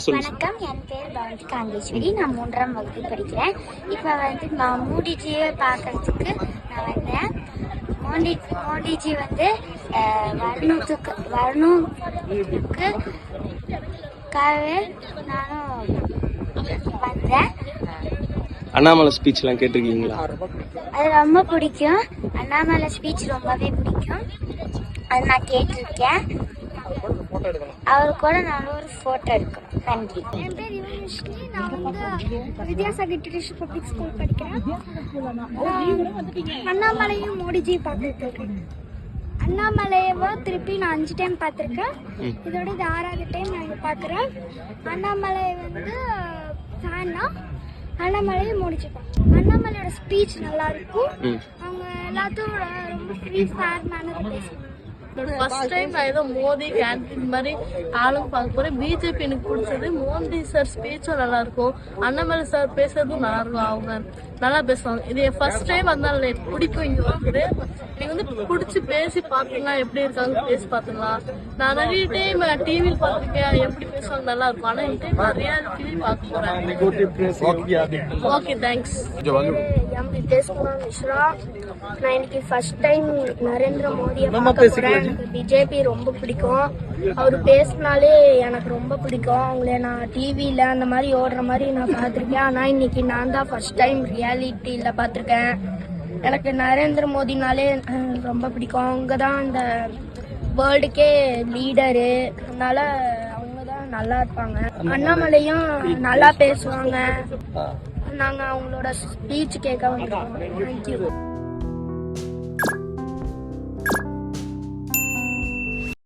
வணக்கம், என் பேர் பவந்தி காங்கேஸ்வரி. நான் 3ஆம் வகுப்பு படிக்கிறேன். இப்போ நான் மோடிஜியை பார்க்கறதுக்கு நான் வந்தேன். மோடிஜி வரணுக்காகவே நானும் வந்தேன். அண்ணாமலை ஸ்பீச்லாம் கேட்டிருக்கீங்களா? அது ரொம்ப பிடிக்கும். அண்ணாமலை ஸ்பீச் ரொம்பவே பிடிக்கும். அது நான் கேட்டிருக்கேன். அவர் கூட நான் ஒரு போட்டோ எடுக்கணும். நன்றி. என் பேர் யுவனிஸ்ரீ. நான் வித்யாசாகர் ட்ரெடிஷனல் பப்ளிக் ஸ்கூல் படிக்கிறேன். அண்ணாமலையும் மோடிஜியும் பார்த்துருக்கேன். அண்ணாமலையவோ திருப்பி நான் 5 டைம் பார்த்துருக்கேன். இதோட இது 6வது டைம் நான் இங்கே பார்க்குறேன். அண்ணாமலை ஃபேன்னா அண்ணாமலையும் மோடிஜி பார்ப்பேன். அண்ணாமலையோட ஸ்பீச் நல்லா இருக்கும். அவங்க எல்லாத்தோட ரொம்ப ஃப்ரீ ஃபேர் மேனர் பேசுவாங்க. ஃபர்ஸ்ட் டைம் நான் ஏதோ மோடி கேண்டீன் மாதிரி ஆளும் பார்க்க போறேன். பிஜேபி எனக்கு பிடிச்சது. மோடி சார் ஸ்பீச்சும் நல்லா இருக்கும். அண்ணாமலை சார் பேசுறதும் நல்லா இருக்கும். அவங்க நல்லா பேசுவாங்க. இது என் ஃபர்ஸ்ட் டைம் அதனால எனக்கு பிடிக்கும். இங்க வந்து எனக்கு பிடிச்சி பேசி பாத்தீங்களா எப்படி இருக்காங்க பேசி பாத்தீங்களா. நான் நிறைய டைம் டிவியில் பார்த்துருக்கேன் எப்படி பேசுவாங்க நல்லா இருக்கும். ஆனா இந்த டைம் நான் ரியாலிட்டியில பார்க்க போறேன். Okay, thanks. எம் வித்யாஸ்குமார் மிஸ்ரா. நான் இன்னைக்கு ஃபர்ஸ்ட் டைம் நரேந்திர மோடியை பார்க்க போறேன். எனக்கு பிஜேபி ரொம்ப பிடிக்கும். அவர் பேசினாலே எனக்கு ரொம்ப பிடிக்கும். அவங்கள நான் டிவியில அந்த மாதிரி ஓடுற மாதிரி நான் பார்த்துருக்கேன். ஆனா இன்னைக்கு நான் தான் ஃபர்ஸ்ட் டைம் ரியாலிட்டியில பார்த்துருக்கேன். எனக்கு நரேந்திர மோடினாலே ரொம்ப பிடிக்கும். அவங்க தான் இந்த வேர்ல்டுக்கே லீடரு. அதனால அவங்க தான் நல்லா இருப்பாங்க. அண்ணாமலையும் நல்லா பேசுவாங்க. நாங்கள் அவங்களோட ஸ்பீச் கேட்க வந்திருக்கோம். தேங்க்யூ.